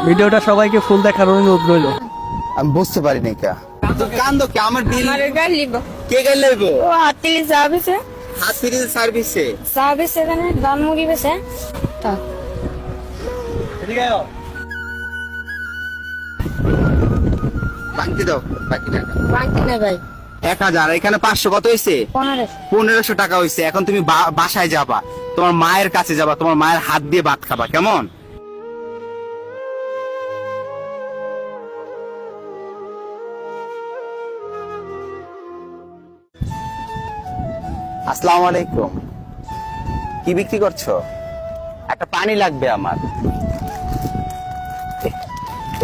ভিডিওটা সবাইকে ফুল দেখার অনুরোধ রইল। আমি বুঝতে পারিনি কা কান্দো কি আমার বিল আমার গাড়ি লিব কে গাইল লইবো ও হাতিলি সার্ভিসে হাসিরিল সার্ভিসে সার্ভিস এখানে ধানমুড়ি বেছে তা এদিকে আয়। বাকি দাও বাকি টাকা বাকি না ভাই 1000 এখানে 500 কত হইছে 1500 টাকা হইছে। এখন তুমি বাসায় যাবা, তোমার মায়ের কাছে যাবা, তোমার মায়ের হাত দিয়ে ভাত খাবা, কেমন? আসসালামু আলাইকুম। কি বিক্রি করছো? একটা পানি লাগবে আমার।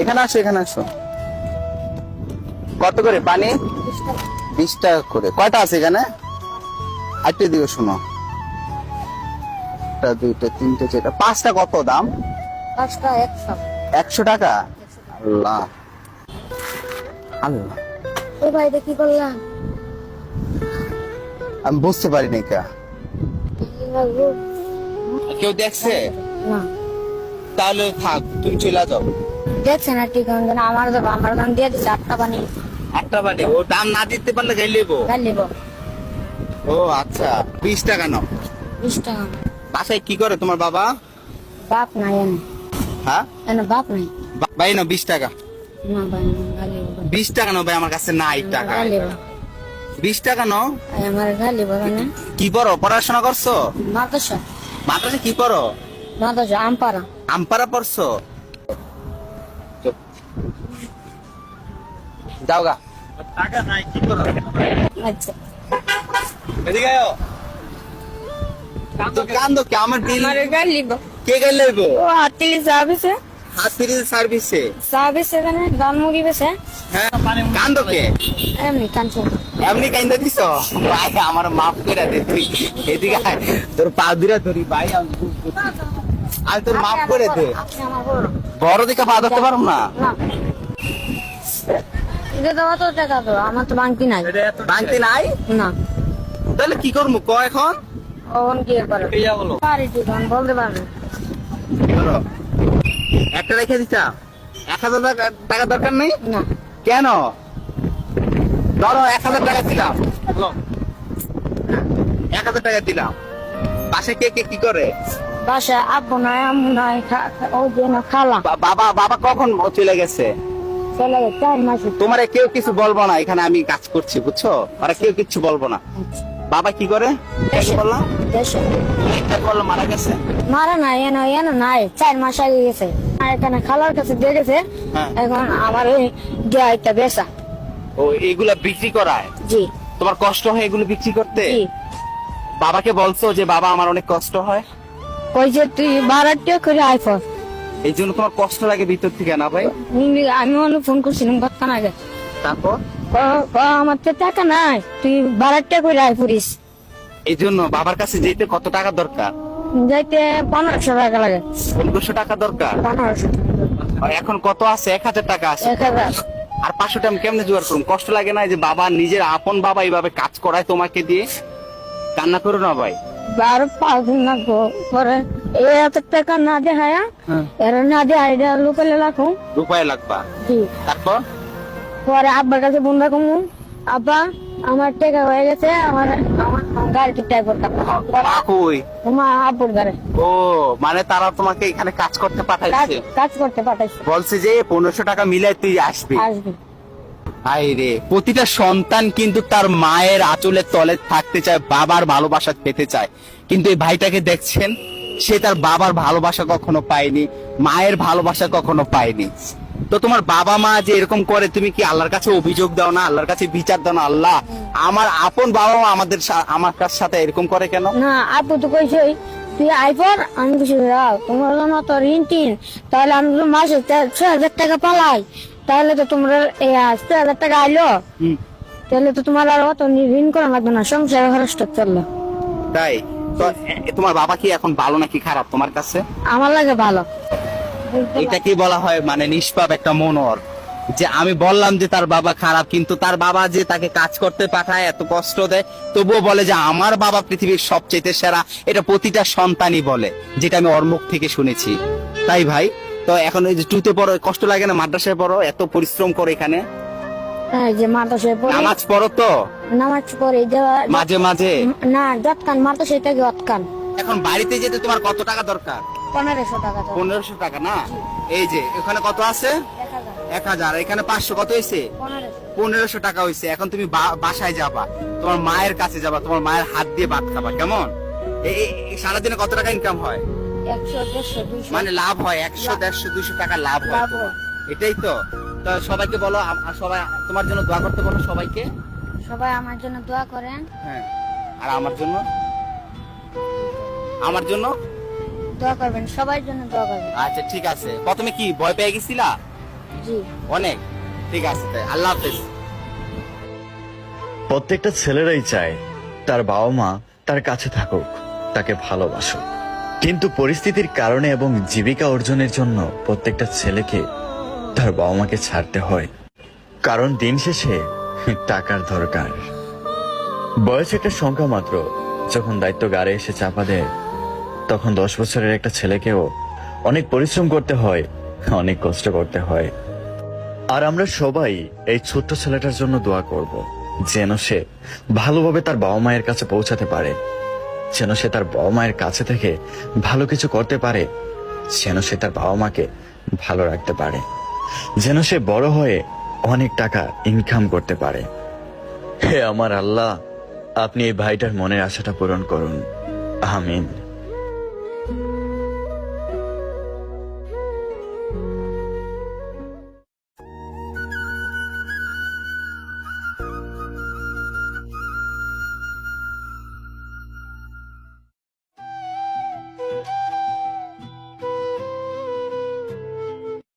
এখানে আসো, এখানে আসো। কত করে পানি? 20 টাকা করে। কয়টা আছে এখানে? আটটা দিকে শোনো, একটা দুইটা তিনটা চারটা পাঁচটা। কত দাম? 100 টাকা। আল্লাহ আল্লাহ, ও ভাই দেখি করলাম আমি বুঝতে পারিনি কা কেউ দেখছে? না তাহলে থাক, তুমি চলে যাও। দেখছে না ঠিক হবে না। আমার দাম দিয়ে দিচ্ছে 8টা পানি একটা বাড়ি ও দাম না দিতে পারলে গাই লেবো। গাড়ি লিব ও আচ্ছা, 20 টাকা নাও। 20 টাকা। বাসায় কি করে তোমার বাবা? বাপ নাই এনে হ্যাঁ এনে বাপ নাই। ভাই না 20 টাকা। না ভাই গাড়ি লিব 20 টাকা নাও ভাই, আমার কাছে নাই টাকা। গাড়ি লিব 20 টাকা নাও। আমার গাড়ি লিব না। কি পড়ো? পড়াশোনা করছো? মাদ্রাসা মাদ্রাসা কি পড়ো? মাদ্রাসা আমপারা আমপারা পড়ছো? যাও গা। টাকা নাই, কি করো? আচ্ছা এদিকে আয়। কান্দো কি আমার বিল আমার গাড়ি লিব কে গাই লইবো? ও হাতিলি সার্ভিসে হাসিরিল সার্ভিসে। সার্ভিস এখানে ধানমুড়ি বেছে হ্যাঁ, কান্দো কে? এমনি কাঞ্চন এমনি কাইন্দা দিছ? ভাই আমার মাফ করে দে, তুই এদিকে আয়। তোর পা দুরা ধরি ভাই, আমি তোর মাফ করে দে। আপনি আমার বড় বড় দিকে পা ধরতে পারো না? না এটা দেওয়া তো টাকা তো আমার তো বাংতি নাই। ভাঙতে নাই? না তাহলে কি করবো ক এখন? ওন কি করে ইয়া বলো। পারি ঠিক বলতে পারবে ধরো, একটা রেখে দিতা। 1000 টাকা দরকার নেই? না কেন? ধরো 1000 টাকা দিলাম। বলো। 1000 টাকা দিলাম। পাশে কে কে কি করে? বাসা আব্বু নাই আম্মু নাই ও যে না খালা বাবা বাবা কখন চলে গেছে? চলে গেছে 4 মাস তোমার কেউ কিছু বলবো না, এখানে আমি কাজ করছি বুঝছো, আর কেউ কিছু বলবো না। বাবা কি করে? কাকে বললাম? দেশে একটা বললো মারা গেছে। মারা নাই এনে এনে নাই 4 মাস আগে গেছে। আর এখানে খালার কাছে দিয়ে গেছে। হ্যাঁ। এখন আমার ওই গাইটা বেচা। ও এগুলা বিক্রি করায়? জি তোমার কষ্ট হয় এগুলো বিক্রি করতে? জি বাবাকে বলছো যে বাবা আমার অনেক কষ্ট হয়, কই যে তুই বারাটিয়া করে আইফোন এই জন্য তোমার কষ্ট লাগে ভিতর থেকে না ভাই? আমি অনেক ফোন করছিলাম কতক্ষণ আগে। তারপর আমার তো টাকা নাই, তুই বারাটিয়া করে আই পড়িস। এই জন্য বাবার কাছে যেতে কত টাকা দরকার? যাইতে 1500 টাকা লাগে। 1500 টাকা দরকার। 1500 আর এখন কত আছে? 1000 টাকা আছে। 1000 আর 500 টাকা আমি কেমনে জোগাড় করুম? কষ্ট লাগে না যে বাবা, নিজের আপন বাবা এইভাবে কাজ করায় তোমাকে দিয়ে? কান্না করো না ভাই। 5 দিন লাগবো পরে এত টাকা না দেখায়া এর না দেখায় লোকালে রাখুন। রূপায় লাগবা। জি তারপর পরে আব্বার কাছে ফোন রাখুন, আব্বা আমার টাকা হয়ে গেছে, আমার গাড়ি ঠিকঠাক করতাম কই? তোমার আব্বুর ঘরে ও মানে তারা তোমাকে এখানে কাজ করতে পাঠাইছে? কাজ করতে পাঠাইছে। বলছে যে 1500 টাকা মিলাই তুই আসবি। আসবি হাই রে, প্রতিটা সন্তান কিন্তু তার মায়ের আঁচলের তলে থাকতে চায়, বাবার ভালোবাসা পেতে চায়। কিন্তু এই ভাইটাকে দেখছেন, সে তার বাবার ভালোবাসা কখনো পায়নি, মায়ের ভালোবাসা কখনো পায়নি। তো তোমার বাবা মা যে এরকম করে, তুমি কি আল্লাহর কাছে অভিযোগ দাও না? আল্লাহর কাছে বিচার দাও না? আল্লাহ, আমার আপন বাবা মা আমার সাথে এরকম করে কেন? না আব্বু তো কইছে তুই আইপর। আমি কিছু তোমার জন্য তো ঋণ টিন, তাহলে আমি তো মাসে 6000 টাকা পালাই, তাহলে তো তোমরা 6000 টাকা আইলো, তাহলে তো তোমার আর অত ঋণ করা লাগবে না, সংসার খরচটা চললো। তাই তো তোমার বাবা কি এখন ভালো নাকি খারাপ তোমার কাছে? আমার লাগে ভালো। এটা কি বলা হয় মানে নিষ্পাপ একটা মনোর, যে আমি বললাম যে তার বাবা খারাপ, কিন্তু তার বাবা যে তাকে কাজ করতে পাঠায়, এত কষ্ট দেয়, তবুও বলে যে আমার বাবা পৃথিবীর সবচেয়ে সেরা। এটা প্রতিটা সন্তানই বলে, যেটা আমি ওর মুখ থেকে শুনেছি। তাই ভাই, তো এখন এই যে টুতে পড়ো, কষ্ট লাগে না? মাদ্রাসায় পড়ো, এত পরিশ্রম করো এখানে, হ্যাঁ, যে মাদ্রাসায় পড়ে নামাজ পড়ো তো নামাজ পড়ে মাঝে মাঝে? না, যৎকান মাদ্রাসায় থেকে অতকান। এখন বাড়িতে যেতে তোমার কত টাকা দরকার? 1500 টাকা তো। 1500 টাকা না? এই যে এখানে কত আছে? 1000। এখানে 500, কত হয়েছে? 1500 টাকা হয়েছে। এখন তুমি বাসায় যাবা, তোমার মায়ের কাছে যাবা, তোমার মায়ের হাত দিয়ে ভাত খাবা, কেমন? এই সারাদিনে কত টাকা ইনকাম হয়? 100, 150, 200 মানে লাভ হয় 100, 150, 200 টাকা লাভ হয় লাভ তোমার। হয়। এটাই তো। তো সবাইকে বলো, সবাই তোমার জন্য দোয়া করতে বলো সবাইকে। সবাই আমার জন্য দোয়া করেন। হ্যাঁ, আর আমার জন্য? আমার জন্য দোয়া করবেন, সবার জন্য দোয়া করবেন। আচ্ছা ঠিক আছে। প্রথমে কি ভয় পেয়ে গেছিলা? জি। অনেক। ঠিক আছে, তাই আল্লাহ হাফেজ। প্রত্যেকটা ছেলেরাই চায় তার বাবা মা তার কাছে থাকুক, তাকে ভালোবাসুক। কিন্তু পরিস্থিতির কারণে এবং জীবিকা অর্জনের জন্য প্রত্যেকটা ছেলেকে তার বাবা মাকে ছাড়তে হয়, কারণ দিন শেষে টাকার দরকার। বয়স একটা সংখ্যা মাত্র। যখন দায়িত্ব গাড়ে এসে চাপা দেয়, তখন 10 বছরের একটা ছেলেকেও অনেক পরিশ্রম করতে হয়, অনেক কষ্ট করতে হয়। আর আমরা সবাই এই ছোট্ট ছেলেটার জন্য দোয়া করব, যেন সে ভালোভাবে তার বাবা মায়ের কাছে পৌঁছাতে পারে, যেন সে তার বাবা মায়ের কাছে থেকে ভালো কিছু করতে পারে, যেন সে তার বাবা মাকে ভালো রাখতে পারে, যেন সে বড় হয়ে অনেক টাকা ইনকাম করতে পারে। হে আমার আল্লাহ, আপনি এই ভাইটার মনের আশাটা পূরণ করুন, আমিন।